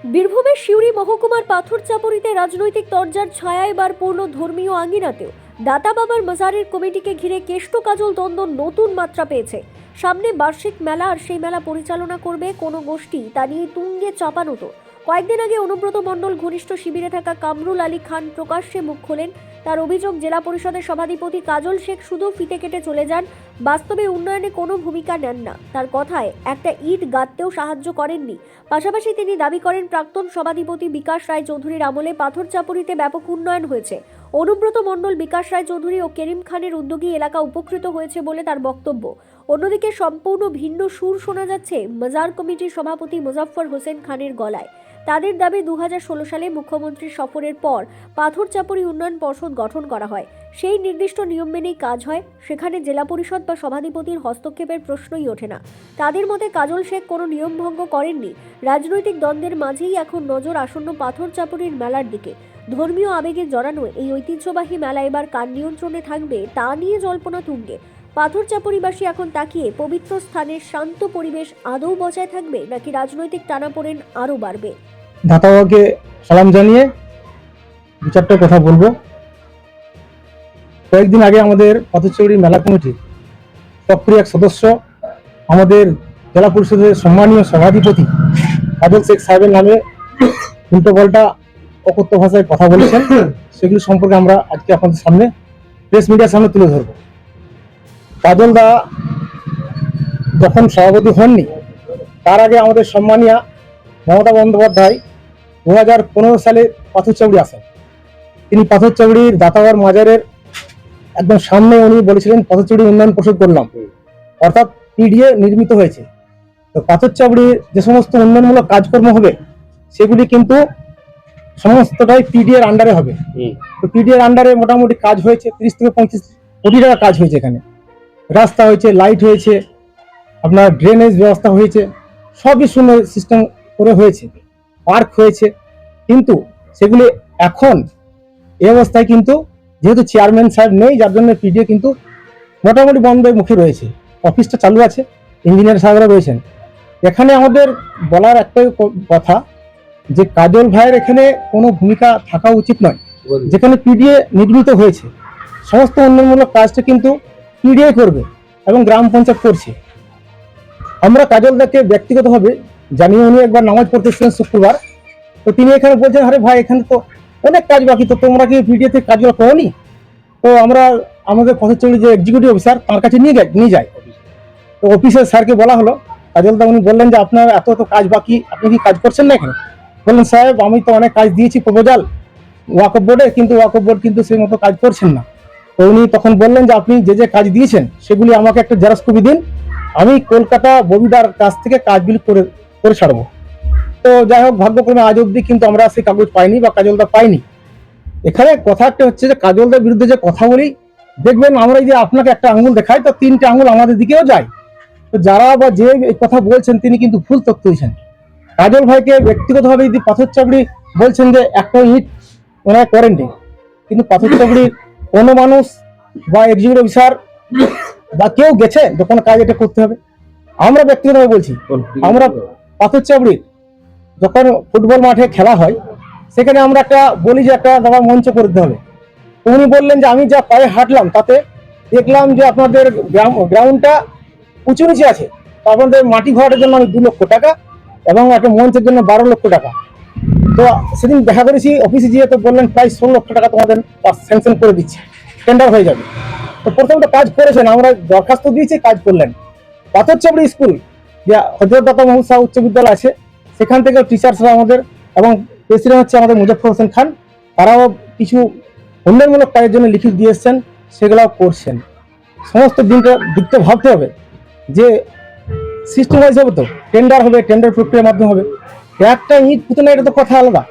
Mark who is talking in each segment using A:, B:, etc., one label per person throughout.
A: বীরভূমের সিউড়ি মহকুমার পাথরচাপড়িতে রাজনৈতিক তরজার ছায়া এবার পূর্ণ ধর্মীয় আঙ্গিনাতেও দাতা বাবার মাজারের কমিটিকে ঘিরে কেষ্ট কাজল দ্বন্দ্ব নতুন মাত্রা পেয়েছে। সামনে বার্ষিক মেলা, আর সেই মেলা পরিচালনা করবে কোনো গোষ্ঠী, তা নিয়ে তুঙ্গে চাপানো তো। কয়েকদিন আগে অনুব্রত মণ্ডল ঘনিষ্ঠ শিবিরে থাকা কামরুল আলী খান প্রকাশ্যে মুখ খোলেন। তার অভিযোগ, জেলা পরিষদের সভাধিপতি কাজল শেখ শুধু ফিতে কেটে চলে যান, বাস্তবে উন্নয়নে কোনো ভূমিকা নেন না। তার কথায় একটা ইট গাঁথতেও সাহায্য করেননি। পাশাপাশি তিনি দাবি করেন, প্রাক্তন সভাধিপতি বিকাশ রায় চৌধুরীর আমলে পাথরচাপড়িতে ব্যাপক উন্নয়ন হয়েছে। অনুব্রত মণ্ডল, বিকাশ রায় চৌধুরী ও করিম খানের উদ্যোগী এলাকা উপকৃত হয়েছে বলে তার বক্তব্য। অন্যদিকে সম্পূর্ণ ভিন্ন সুর শোনা যাচ্ছে মাজার কমিটির সভাপতি মোজাফফর হোসেন খানের গলায়। তাদের দাবি, 2016 সালে মুখ্যমন্ত্রীর সফরের পর পাথরচাপড়ি উন্নয়ন পর্ষদ গঠন করা হয়। সেই নির্দিষ্ট নিয়ম মেনেই কাজ হয়, সেখানে জেলা পরিষদ বা সভাধিপতির হস্তক্ষেপের প্রশ্নই ওঠে না। তাদের মতে কাজল শেখ কোনো নিয়ম ভঙ্গ করেননি। রাজনৈতিক দ্বন্দ্বের মাঝেই এখন নজর আসন্ন পাথরচাপড়ির মেলার দিকে। ধর্মীয় আবেগে জড়ানো এই ঐতিহ্যবাহী মেলা এবার কার নিয়ন্ত্রণে থাকবে তা নিয়ে জল্পনা তুঙ্গে। পাথরচাপড়িবাসী এখন তাকিয়ে, পবিত্র স্থানের শান্ত পরিবেশ আদৌ বজায় থাকবে নাকি রাজনৈতিক টানাপোড়েন আরও বাড়বে।
B: দাতা বাবাকে সালাম জানিয়ে দু চারটা কথা বলবো। কয়েকদিন আগে আমাদের পাথরচাপড়ি মেলা কমিটির সক্রিয় এক সদস্য, আমাদের জেলা পরিষদের সম্মানীয় সভাধিপতি কাজল শেখ সাহেবের নামে উল্টো পাল্টা অকথ্য ভাষায় কথা বলেছেন। সেগুলি সম্পর্কে আমরা আজকে আপনাদের সামনে প্রেস মিডিয়ার সামনে তুলে ধরব। কাজল দা যখন সভাপতি হননি, তার আগে আমাদের সম্মানীয় মমতা বন্দ্যোপাধ্যায় 2015 সালে পাথরচাপড়ি আসেন। তিনি পাথরচাপড়ির দাতাবার মাজারের একদম সামনে উনি বলেছিলেন পাথরচাপড়ি উন্নয়ন পরিষদ করলাম, অর্থাৎ পিডিএ নির্মিত হয়েছে। তো পাথরচাপড়ির যে সমস্ত উন্নয়নমূলক কাজকর্ম হবে সেগুলি কিন্তু সমস্তটাই পিডিএর আন্ডারে হবে। তো পিডিএর আন্ডারে মোটামুটি কাজ হয়েছে 30 থেকে 35 কোটি টাকা কাজ হয়েছে। এখানে রাস্তা হয়েছে, লাইট হয়েছে, আপনার ড্রেনেজ ব্যবস্থা হয়েছে, সবই সুন্দর সিস্টেম করে হয়েছে, পার্ক হয়েছে। কিন্তু সেগুলি এখন এই অবস্থায় কিন্তু যেহেতু চেয়ারম্যান সাহেব নেই, যার জন্য পিডিএ কিন্তু মোটামুটি বন্ধের মুখে রয়েছে। অফিসটা চালু আছে, ইঞ্জিনিয়ার সাহেবরা রয়েছেন। এখানে আমাদের বলার একটাই কথা যে কাজল ভাইয়ের এখানে কোনো ভূমিকা থাকা উচিত নয়। যেখানে পিডিএ নির্মিত হয়েছে, সমস্ত উন্নয়নমূলক কাজটা কিন্তু পিডিএ করবে এবং গ্রাম পঞ্চায়েত করছে। আমরা কাজলদাকে ব্যক্তিগতভাবে জানিয়ে, উনি একবার নামাজ পড়তে এসেছিলেন শুক্রবার। তো তিনি এখানে বলছেন, আরে ভাই এখানে তো অনেক কাজ বাকি, তো তোমরা কি পিডিএতে কাজগুলো করোনি? তো আমরা আমাদের পাথরচাপড়ি যে এক্সিকিউটিভ অফিসার তার কাছে নিয়ে যাই। তো অফিসের স্যারকে বলা হলো, কাজলদা উনি বললেন যে আপনার এত কাজ বাকি, আপনি কি কাজ করছেন না এখানে? বললেন, সাহেব আমি তো অনেক কাজ দিয়েছি প্রপোজাল ওয়াকফ বোর্ডে, কিন্তু ওয়াকফ বোর্ড কিন্তু সেই মতো কাজ করছেন না। তো উনি তখন বললেন যে আপনি যে কাজ দিয়েছেন সেগুলি আমাকে একটা জেরক্স কপি দিন, আমি কলকাতা ববিদার কাছ থেকে কাজগুলি করে ছাড়বো। তো যাই হোক, ভাগ্যক্রমে আজ অব্দি কিন্তু আমরা সেই কাগজ পাইনি বা কাজলদা পাইনি। এখানে কথা একটা হচ্ছে যে কাজলদার বিরুদ্ধে যে কথা বলি, দেখবেন আমরা যে আপনাকে একটা আঙুল দেখাই তো 3টে আঙুল আমাদের দিকেও যায়। তো যারা বা যে কথা বলছেন তিনি কিন্তু ভুল তথ্য দিয়েছেন। কাজল ভাইকে ব্যক্তিগতভাবে যদি পাথরচাপড়ি বলছেন যে একটা ইট ওনারা করেননি, কিন্তু পাথরচাপড়ির কোনো মানুষ বা এক্সিকিউটিভ অফিসার বা কেউ গেছে যে কোনো কাজ এটা করতে হবে? আমরা ব্যক্তিগতভাবে বলছি, আমরা পাথরচাপড়ির যখন ফুটবল মাঠে খেলা হয় সেখানে আমরা একটা বলি যে একটা দাবা মঞ্চ করে দিতে হবে। উনি বললেন যে আমি যা পায়ে হাঁটলাম তাতে দেখলাম যে আপনাদের গ্রাউন্ডটা উঁচু নিচে আছে, তো আপনাদের মাটি ঘোরাটার জন্য আমি 2 লক্ষ টাকা এবং একটা মঞ্চের জন্য 12 লক্ষ টাকা। তো সেদিন দেখা করেছি অফিসে গিয়ে, তো বললেন প্রায় 16 লক্ষ টাকা তোমাদের স্যাংশন করে দিচ্ছে, টেন্ডার হয়ে যাবে। তো প্রথমটা কাজ করেছেন, আমরা দরখাস্ত দিয়েছি, কাজ করলেন। পাথরচাপড়ি স্কুল যে হযরত দাতা মোহাম্মদ শাহ উচ্চ বিদ্যালয় আছে, সেখান থেকে টিচার্সরা আমাদের এবং প্রেসিডেন্ট হচ্ছে আমাদের মোজাফফর হোসেন খান, তারাও কিছু উন্নয়নমূলক কাজের জন্য লিখিত দিয়ে এসছেন, সেগুলোও করছেন। সমস্ত দিকটা ভাবতে হবে যে সিস্টেম ওয়াইজ হবে, তো টেন্ডার হবে, টেন্ডার প্রক্রিয়ার মাধ্যমে হবে। একটা ইট পুঁতে না, এটা তো কথা আলাদা।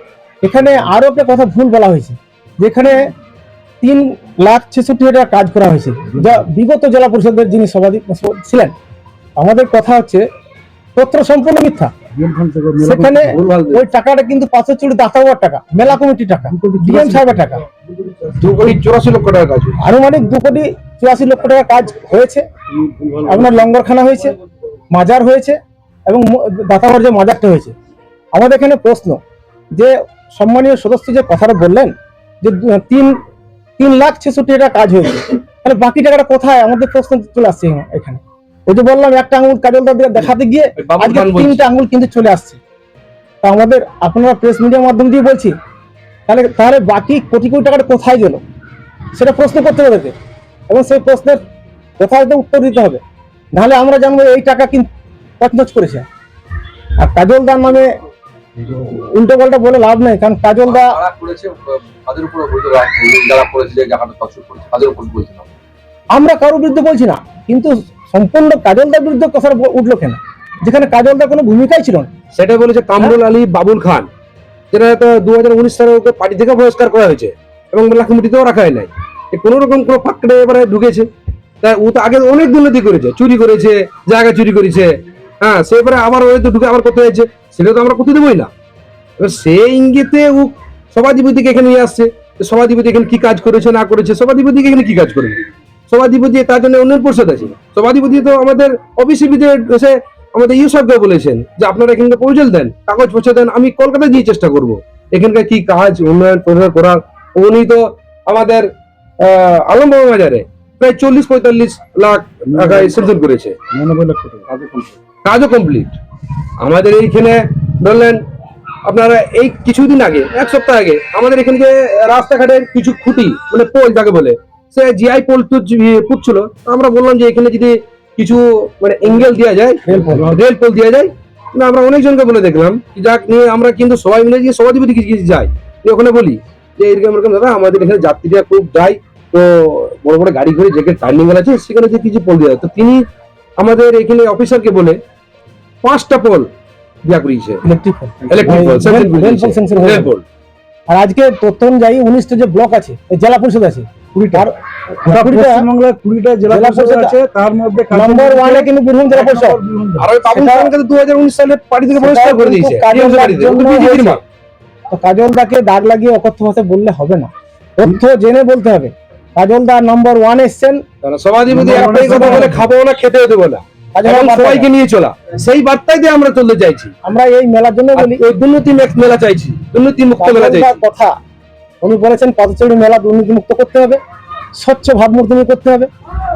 B: এখানে আরো একটা কথা ভুল বলা হয়েছে, যেখানে 3,66,000 কাজ করা হয়েছে, যা বিগত জেলা পরিষদের যিনি সভাপতি ছিলেন। আমাদের কথা হচ্ছে তথ্য সম্পূর্ণ মিথ্যা। সেখানে ওই টাকাটা কিন্তু পাথরচাপড়ি দাতাবার টাকা, মেলা কমিটির টাকা, ডিএম সাহেবের টাকা।
C: 2,84 লক্ষ টাকা কাজ,
B: আনুমানিক 2,84 লক্ষ টাকা কাজ হয়েছে। আপনার লঙ্গরখানা হয়েছে, মাজার হয়েছে এবং দাতাবার যে মাজারটা হয়েছে, আমাদের এখানে প্রশ্ন যে সম্মানীয় সদস্য যে কথাটা বললেন যে 3,63,000 টাকা কাজ হয়েছে, তাহলে বাকি টাকাটা কোথায়? আমাদের প্রশ্ন চলে আসছে এখানে। ওই যে বললাম একটা আঙুল কাজলদা দেখাতে গিয়ে আজকে 3টে আঙুল কিন্তু চলে আসছে। তা আমাদের আপনারা প্রেস মিডিয়ার মাধ্যম দিয়ে বলছি, তাহলে বাকি কোটি কোটি টাকাটা কোথায় গেল সেটা প্রশ্ন করতে হবে ওদেরকে, এবং সেই প্রশ্নের যথাযথ উত্তর দিতে হবে। নাহলে আমরা জানবো এই টাকা কিন্তু তছনছ করেছে। আর কাজলদার নামে উল্টো পাল্টা বলে লাভ নেই, কারণ কাজলদা আমরা কারোর বিরুদ্ধে বলছি না, কিন্তু সম্পূর্ণ কাজলদার বিরুদ্ধে কথা উঠলো কেন, যেখানে কাজলদার কোনো ভূমিকাই ছিল না।
C: সেটা বলেছে কামরুল আলী বাবুল খান, যেটা 2019 সালে ওকে পার্টি থেকে বহিষ্কার করা হয়েছে এবং মেলা কমিটিতেও রাখা হয় নাই। কোন রকম কোনো ফাঁকড়ে এবারে ঢুকেছে। তাই ও তো আগে অনেক দুর্নীতি করেছে, চুরি করেছে, জায়গা চুরি করেছে। হ্যাঁ, সে এবারে আবার ওই তো ঢুকে আবার করতে হয়েছে, সেটা তো আমরা করতে দেবোই না। এবার সেই ইঙ্গিতে ও সভাধিপতিকে এখানে নিয়ে আসছে। সভাধিপতি এখানে কি কাজ করেছে না করেছে, সভাধিপতি এখানে কি কাজ করবে? সভাধিপতি তার জন্য উন্নয়ন পরিষদ আছে। সভাধিপতি তো আমাদের অফিসে এসে আমাদের ইউসবকে বলেছেন যে আপনারা এখানকার প্রপোজাল দেন, কাগজ পৌঁছে দেন, আমি কলকাতায় গিয়ে চেষ্টা করব এখানকার কি কাজ উন্নয়ন প্রচার করার। উনি তো আমাদের আলমবাগ বাজারে প্রায় 40-45 লাখ টাকা সেন্সন করেছে, কাজও কমপ্লিট। আমাদের এইখানে ধরলেন আপনারা এই কিছুদিন আগে, এক সপ্তাহ আগে আমাদের এখানে যে রাস্তাঘাটের কিছু খুঁটি মানে পোল যাকে বলে, সে জিআই পোল পুটছিল। আমরা বললাম যে এখানে যদি কিছু মানে এঙ্গেল দেওয়া যায়, রেল পোল দেওয়া যায় না। আমরা অনেকজনকে বলে দেখলাম, যাক নিয়ে আমরা কিন্তু সবাই মিলে গিয়ে সভাধিপতি কিছু যাই, ওখানে বলি যে এরকম এরকম দাদা আমাদের এখানে যাত্রীরা খুব যায়, তো বড় বড় গাড়ি করে যেখানে টার্নিং আছে সেখানে যে কিছু পোল দেওয়া। তো তিনি আমাদের এখানে অফিসারকে বলে 5টা পোল দেওয়া করিয়েছে, ইলেকট্রিক পোল।
B: আর আজকে তথ্য অনুযায়ী 19টা যে ব্লক আছে, জেলা পরিষদ আছে 20টা জেলা পরিষদ আছে, তার মধ্যে নম্বর 1 এ কিন্তু বীরভূম জেলা পরিষদ।
C: আর ওই বাবুল খানকে 2019 সালে পার্টি থেকে বহিষ্কার করে দিয়েছে।
B: তো কাজলদাকে দাগ লাগিয়ে অকথ্য ভাষায় বললে হবে না, তথ্য জেনে বলতে হবে। কাজলদা নম্বর 1 এসছেন,
C: সভাধিপতি একটাই কথা বলে, খাবো না, খেতেও দেবো না, সবাইকে নিয়ে চলা, সেই বার্তাই দিয়ে আমরা চলতে চাইছি।
B: আমরা এই মেলার জন্য বলি,
C: এই দুর্নীতি মেলা চাইছি, দুর্নীতি মুক্ত মেলা চাইছি।
B: কথা উনি বলেছেন পথচড়ি মেলা দুর্নীতি মুক্ত করতে হবে, স্বচ্ছ ভাবমূর্তি করতে হবে।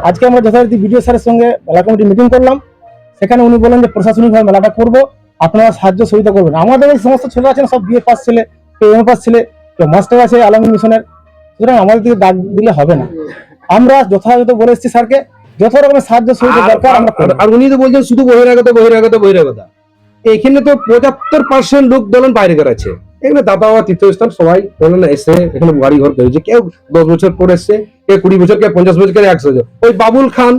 B: আজকে আমরা যথারীতি বিডিও স্যারের সঙ্গে মেলা কমিটি মিটিং করলাম, সেখানে উনি বলেন যে প্রশাসনিকভাবে মেলাটা করবো, আপনারা সাহায্য সহযোগিতা করবেন। আমাদের এই সমস্ত ছেলে আছেন সব বিএ পাস ছেলে, কেউ এম পাস ছেলে, কেউ মাস্টার আছে আলামিন মিশনের, সুতরাং আমাদের দিকে দাগ দিলে হবে না। আমরা যথাযথ বলে এসেছি স্যারকে, যত রকমের সাহায্য সহযোগিতা দরকার আমরা করব।
C: আর উনি তো বলছেন শুধু বহিরাগত বহিরাগত বহিরাগত। এখানে তো 75% লোক দলন বাইরেকার আছে। এখানে দাদা বাবা তীর্থস্থান সবাই বলেন এসে এখানে বাড়ি ঘর করেছে, কেউ 10 বছর পর এসছে, কেউ 20 বছর, কেউ 50 বছর, কেউ 100 বছর। ওই বাবুল খান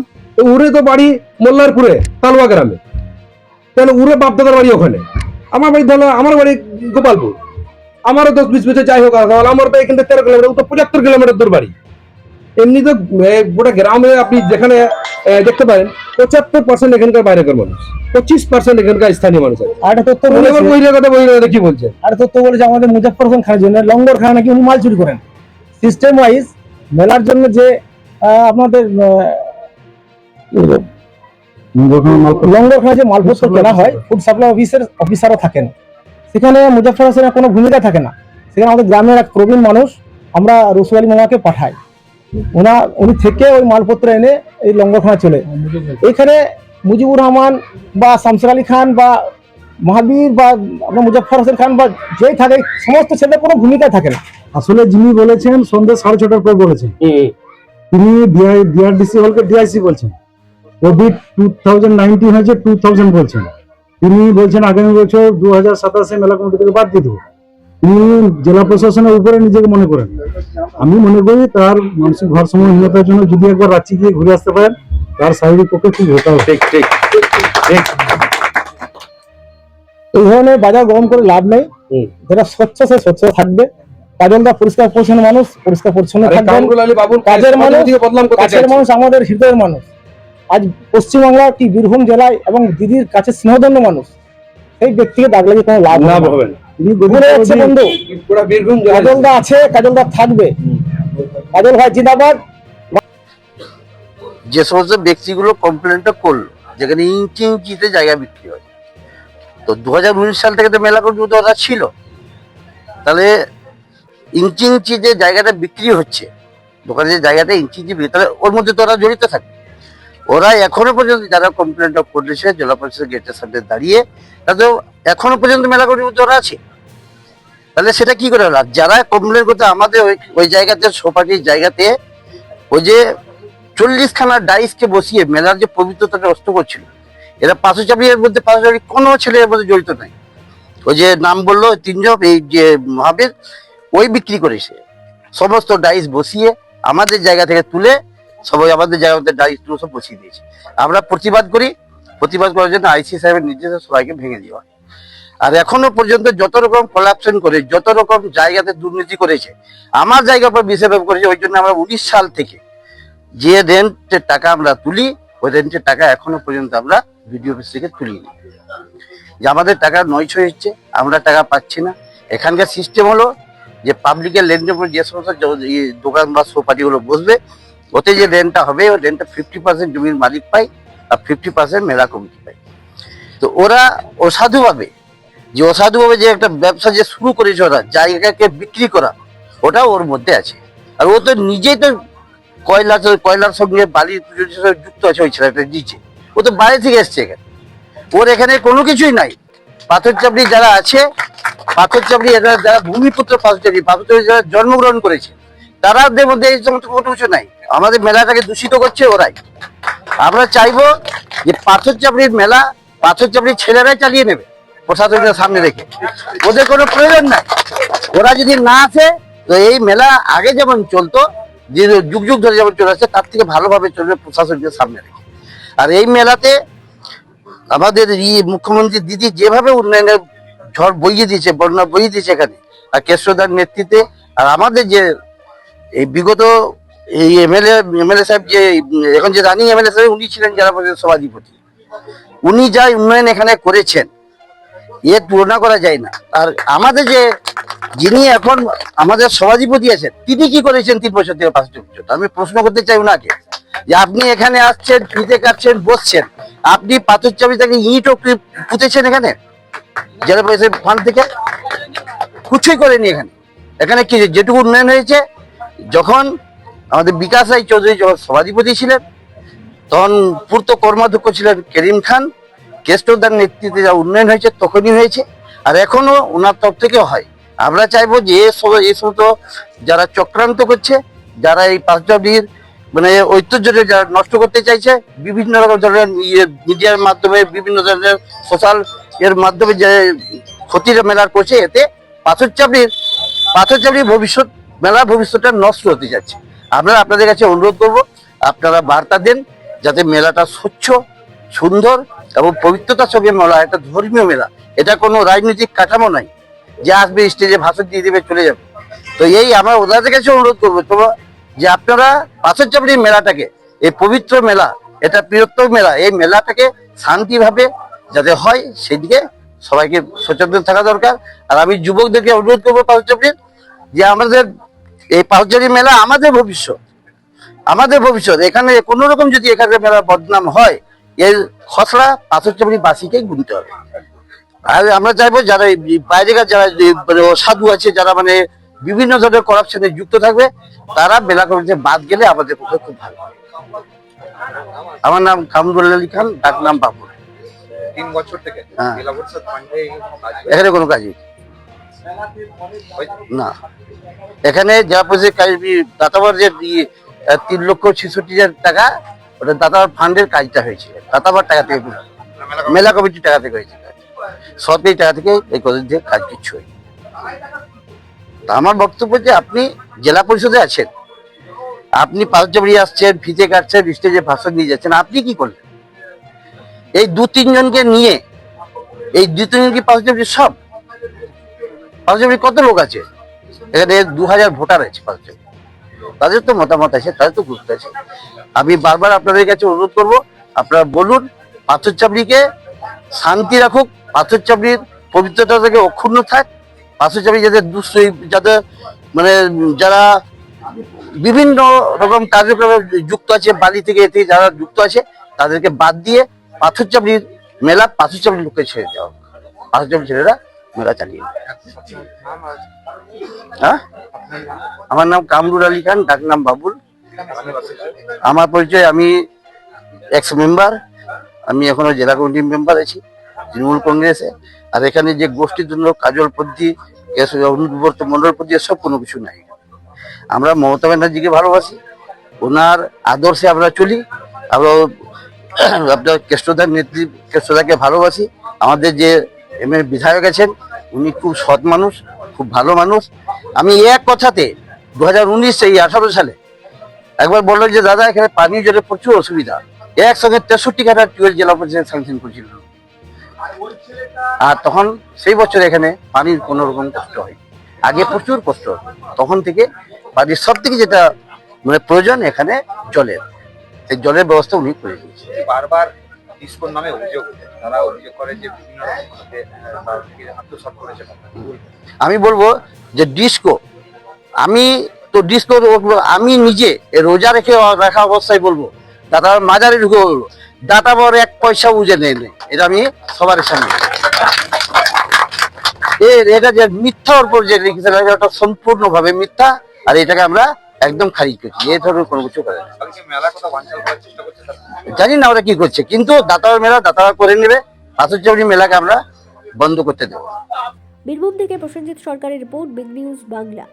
C: উরে তো বাড়ি মোল্লারপুরে তালুয়া গ্রামে, তাহলে উরে বাপদাদার বাড়ি ওখানে। আমার বাড়ি ধরো, আমার বাড়ি গোপালপুর, আমারও 10-20 বছর যাই হোক, আমার তো এখান থেকে 13 কিলোমিটার, তো 75 কিলোমিটার দূর বাড়ি। এমনি তো গোটা গ্রামে আপনি যেখানে দেখতে পারেন 75% এখানকার বাইরেকার মানুষ, 25% এখানকার স্থানীয় মানুষ আছে।
B: আর তথ্য
C: বহিরাগত কি বলছে?
B: আর তথ্য বলেছে আমাদের মুজফ্ফর হোসেন খানের জন্য লঙ্গর খান নাকি উনি মাল চুরি করেন। সিস্টেম ওয়াইজ মেলার জন্য যে আপনাদের লঙ্গর খানে যে মালপত্র কেনা হয়, ফুড সাপ্লাই অফিসারও থাকেন সেখানে, মুজফ্ফর হোসেনের কোনো ভূমিকা থাকে না। সেখানে আমাদের গ্রামের এক প্রবীণ মানুষ, আমরা রসু আলী মামাকে পাঠাই, উনি থেকে ওই মালপত্র এনে এই লঙ্গরখানা চলে। এখানে মুজিবুর রহমান বা শামসুর আলী খান বা মহাবীর বা আপনার মুজফ্ফর হোসেন খান বা যেই থাকে, সমস্ত ছেলেদের কোনো ভূমিকা থাকে না। আসলে যিনি বলেছেন সন্ধ্যে 6:30টার পর বলেছেন, তিনি ডিআরডিসি হলকে ডিআইসি বলছেন, কোভিড 2019 হয়েছে 2000 বলছেন। তিনি বলছেন আগামী বছর 2027 মেলা কমিটি থেকে বাদ দিয়ে দেবো। তিনি জেলা প্রশাসনের উপরে নিজেকে মনে করেন। আমি মনে করি তার মানসিক ভারসাম্যহীনতার জন্য যদি একবার রাঁচি গিয়ে ঘুরে আসতে পারেন, তার শারীরিক পক্ষে খুব ভোটা হবে। এই ধরনের বাজার গ্রহণ করে লাভ নেই, যেটা স্বচ্ছ সে স্বচ্ছ থাকবে। কাজলদা পরিষ্কার পরিচ্ছন্ন মানুষ, পরিষ্কার পরিচ্ছন্ন থাকবেন, কাজের মানুষ, আমাদের হৃদয়ের মানুষ। আজ পশ্চিমবাংলা কি বীরভূম জেলায় এবং দিদির কাছে স্নেহধন্য মানুষ, এই ব্যক্তিকে দাগ লাগিয়ে কোনো লাভ হবে না। কাজলদা আছে, কাজলদা থাকবে, কাজল ভাই জিন্দাবাদ।
D: যে সমস্ত ব্যক্তিগুলো কমপ্লেনটা করলো, যেখানে ইঞ্চিতে জায়গা বিক্রি হয়, তো 2019 সাল থেকে তো মেলা কমিটি ওরা ছিল, তাহলে ইঞ্চি ইঞ্চি যে জায়গাটা বিক্রি হচ্ছে, দোকানের যে জায়গাটা ইঞ্চি ইঞ্চি বিক্রি, তাহলে ওর মধ্যে তো ওরা জড়িত থাকে। ওরা এখনো পর্যন্ত যারা কমপ্লেনটা করেছে জেলা পরিষদের গেটের সামনে দাঁড়িয়ে, তাদের এখনো পর্যন্ত মেলা কমিটির মধ্যে ওরা আছে। তাহলে সেটা কি করে হলো? যারা কমপ্লেন করতে আমাদের ওই জায়গাতে, সোপাটির জায়গাতে ওই যে 40খানা ডাইসকে বসিয়ে মেলার যে পবিত্রতাটা নষ্ট করছিল, এরা পাথরচাপড়ির মধ্যে পাথরচাপড়ি কোনো ছেলে এর মধ্যে জড়িত নাই। ওই যে নাম বললো 3 জন, এই যে মহাবীর, ওই বিক্রি করেছে সমস্ত ডাইস বসিয়ে আমাদের জায়গা থেকে তুলে, সবাই আমাদের জায়গা মধ্যে ডাইস তুলে সব বসিয়ে দিয়েছে। আমরা প্রতিবাদ করি, প্রতিবাদ করার জন্য আইসি সাহেবের নির্দেশে সবাইকে ভেঙে দেওয়া। আর এখনো পর্যন্ত যত রকম কলাপশন করে, যত রকম জায়গাতে দুর্নীতি করেছে, আমার জায়গার উপর বিষয় করেছে। ওই জন্য আমরা 19 সাল থেকে যে রেন্টের টাকা আমরা তুলি, ওই রেন্টের টাকা এখনো পর্যন্ত আমরা ভিডিও অফিস থেকে তুলিনি। যে আমাদের টাকা নয়ছয় হচ্ছে, আমরা টাকা পাচ্ছি না। এখানকার সিস্টেম হলো যে পাবলিকের লেন্ডের উপর যে সমস্ত দোকান বা সোপাটিগুলো বসবে, ওতে যে রেন্টটা হবে, ওই রেন্টটা 50% জমির মালিক পায় আর 50% মেলা কমিটি পায়। তো ওরা অসাধুভাবে যে একটা ব্যবসা যে শুরু করেছে, ওরা জায়গাকে বিক্রি করা, ওটা ওর মধ্যে আছে। আর ও তো নিজেই তো কয়লার সঙ্গে বালির যুক্ত আছে। ওই ছেলেটা নিচে, ও তো বাইরে থেকে এসছে এখানে, ওর এখানে কোনো কিছুই নাই। পাথরচাপড়ি যারা আছে, পাথরচাপড়ি যারা ভূমিপুত্র পাথরচাপড়ি যারা জন্মগ্রহণ করেছে, তাদের মধ্যে এই সমস্ত কোনো কিছু নাই। আমাদের মেলাটাকে দূষিত করছে ওরাই। আমরা চাইবো যে পাথরচাপড়ির মেলা পাথরচাপড়ির ছেলেরাই চালিয়ে নেবে প্রশাসনের সামনে রেখে, ওদের কোনো প্রয়োজন নাই। ওরা যদি না আসে, তো এই মেলা আগে যেমন চলতো, যে যুগ যুগ ধরে যেমন চলে আসছে, তার থেকে ভালোভাবে চলবে প্রশাসনের সামনে রেখে। আর এই মেলাতে আমাদের মুখ্যমন্ত্রী দিদি যেভাবে উন্নয়নের ঝড় বইয়ে দিয়েছে, বন্যা বইয়ে দিয়েছে এখানে, আর কেশবদার নেতৃত্বে, আর আমাদের যে এই বিগত এই এমএলএ সাহেব, যে এখন যে রানিং এমএলএ সাহেব, উনি ছিলেন জেলা পরিষদের সভাধিপতি, উনি যা উন্নয়ন এখানে করেছেন, এর তুলনা করা যায় না। আর আমাদের যে যিনি এখন আমাদের সভাধিপতি আছেন, তিনি কি করেছেন 3 বছর থেকে 5 বছর? আমি প্রশ্ন করতে চাই ওনাকে, যে আপনি এখানে আসছেন, ফিতে কাটছেন, বসছেন, আপনি পাথরচাপড়ি থেকে ইটও পুঁতেছেন এখানে জেলা পরিষদের ফান্ড থেকে? কিছুই করেনি এখানে। এখানে কি যেটুকু উন্নয়ন হয়েছে, যখন আমাদের বিকাশ রায় চৌধুরী যখন সভাধিপতি ছিলেন, তখন পূর্ত কর্মাধ্যক্ষ ছিলেন করিম খান, কেষ্টদার নেতৃত্বে যা উন্নয়ন হয়েছে তখনই হয়েছে, আর এখনো ওনার তরফ থেকে হয়। আমরা চাইবো যে এই সমস্ত যারা চক্রান্ত করছে, যারা এই পাথরচাপড়ির মানে ঐতিহ্যকে যারা নষ্ট করতে চাইছে, বিভিন্ন রকম ধরনের মিডিয়ার মাধ্যমে, বিভিন্ন ধরনের সোশ্যাল এর মাধ্যমে যে ক্ষতির মেলার করছে, এতে পাথরচাপড়ির ভবিষ্যৎ, মেলার ভবিষ্যৎটা নষ্ট হতে যাচ্ছে। আমরা আপনাদের কাছে অনুরোধ করব, আপনারা বার্তা দেন যাতে মেলাটা স্বচ্ছ, সুন্দর এবং পবিত্রতার সঙ্গে মেলা, একটা ধর্মীয় মেলা। এটা কোনো রাজনৈতিক কাঠামো নাই যে আসবে স্টেজে ভাষণ দিয়ে দেবে চলে যাবে। তো এই আমরা ওনাদের কাছে অনুরোধ করবো যে আপনারা পাথরচাপড়ির মেলাটাকে, এই পবিত্র মেলা, এটা বৃহত্তর মেলা, এই মেলাটাকে শান্তিভাবে যাতে হয় সেদিকে সবাইকে সচেতন থাকা দরকার। আর আমি যুবকদেরকে অনুরোধ করবো পাথরচাপড়ির, যে আমাদের এই পাথরচাপড়ি মেলা আমাদের ভবিষ্যৎ। এখানে কোনো রকম যদি এখানে মেলা বদনাম হয়, এর খসড়া পাথরচাপড়ি বাসীকেই গুনতে হবে। আর আমরা চাইবো যারা বাইরেকার যারা মানে অসাধু আছে, যারা মানে বিভিন্ন ধরনের করাপশনে যুক্ত থাকবে, তারা মেলা কমিটিতে বাদ গেলে আমাদের পক্ষে খুব ভালো। আমার নাম কামরুল আলী খান, ডাক নাম বাবুল।
E: 3 বছর থেকে
D: হ্যাঁ।
E: জেলা পরিষদ ফান্ডে
D: এখানে কোনো কাজই না। এখানে জেলা পরিষদের কাজ, দাতাবার যে 3,66,000 টাকা, ওটা দাতাবার ফান্ডের কাজটা হয়েছে, দাতাবার টাকা থেকে, মেলা কমিটির টাকা থেকে হয়েছে, সরকারি টাকা থেকে এই কদিন দিয়ে কাজ কিচ্ছু হয়নি। তা আমার বক্তব্য যে আপনি জেলা পরিষদে আছেন, আপনি পাথরচাপড়ি আসছেন, ফিতে কাটছেন, স্টেজে ভাষণ দিয়ে যাচ্ছেন, আপনি কি করলেন? এই 2-3 জনকে নিয়ে, এই 2-3 জন কি পাথরচাপড়ি সব? পাথরচাপড়ি কত লোক আছে এখানে? 2000 ভোটার আছে পাথরচাপড়ি, তাদের তো মতামত আছে, তাদের তো গুরুত্ব আছে। আমি বারবার আপনাদের কাছে অনুরোধ করব, আপনারা বলুন পাথরচাপড়িকে শান্তি রাখুক, পাথরচাপড়ির পবিত্রতা থেকে অক্ষুণ্ণ থাক। পাথরচাপড়ি যাদের মানে যারা বিভিন্ন রকম কার্যক্রমে যুক্ত আছে, বালি থেকে এতে যারা যুক্ত আছে, তাদেরকে বাদ দিয়ে পাথরচাপড়ির মেলা পাথরচাপড়ির লোককে ছেড়ে দেওয়া। পাঁচজন ছেলেরা মেলা চালিয়ে নেয়।
E: নাম আর
D: হ্যাঁ,
E: আপনার নাম,
D: আমার নাম কামরুল আলী খান, ডাক নাম বাবুল।
E: আপনার পরিচয়?
D: আমার পরিচয়, আমি এক্স মেম্বার, আমি এখনো জেলা কমিটির মেম্বার আছি তৃণমূল কংগ্রেসে। আর এখানে যে গোষ্ঠীর জন্য কাজল পদ্ধতি, অনুব্রত মন্ডল পদ্ধতি, এসব কোনো কিছু নাই। আমরা মমতা ব্যানার্জিকে ভালোবাসি, ওনার আদর্শে আমরা চলি। আমরা আপনার কেষ্টদার নেত্রী কেষ্টদাকে ভালোবাসি। আমাদের যে বিধায়ক আছেন উনি খুব সৎ মানুষ, খুব ভালো মানুষ। আমি এক কথাতে 2019 সালে একবার বললেন যে দাদা এখানে পানি জলের প্রচুর অসুবিধা, একসঙ্গে 63 খানা টিউবওয়েল জেলা পরিষদ স্যাংশন করেছিল। আর তখন সেই বছর এখানে পানির কোনো রকম কষ্ট হয়, আগে প্রচুর কষ্ট হতো। তখন থেকে পানির সব থেকে যেটা মানে প্রয়োজন এখানে জলের, সেই জলের ব্যবস্থা উনি করে দিয়েছে।
E: বারবার ডিসকোর নামে অভিযোগ উঠে। তারা অভিযোগ করে যে বিভিন্ন রকম ভাবে তার থেকে আত্মসাৎ করেছে।
D: আমি বলবো যে ডিস্কো, আমি তো ডিস্কো আমি নিজে রোজা রাখা অবস্থায় বলবো, দাদা মাজারে ঢুকে বলবো দাতা বর 1 পয়সা বুঝে নেই। এটা আমি সবার সামনে এটা যে মিথ্যার উপর যে লিখেছে এটা সম্পূর্ণভাবে মিথ্যা। আর এটাকে আমরা একদম খারিজ করছি, এই ধরনের কোনো কিছু করে না।
E: আজকে মেলা কথা বানচাল করার চেষ্টা করছে তারা।
D: জানি না ওরা কি করছে, কিন্তু দাতার মেলা দাতারা করে নেবে। পাথরচাবড়ি মেলাকে আমরা বন্ধ করতে দেবো।
A: বীরভূম থেকে প্রসেনজিৎ সরকারের রিপোর্ট, বিগ নিউজ বাংলা।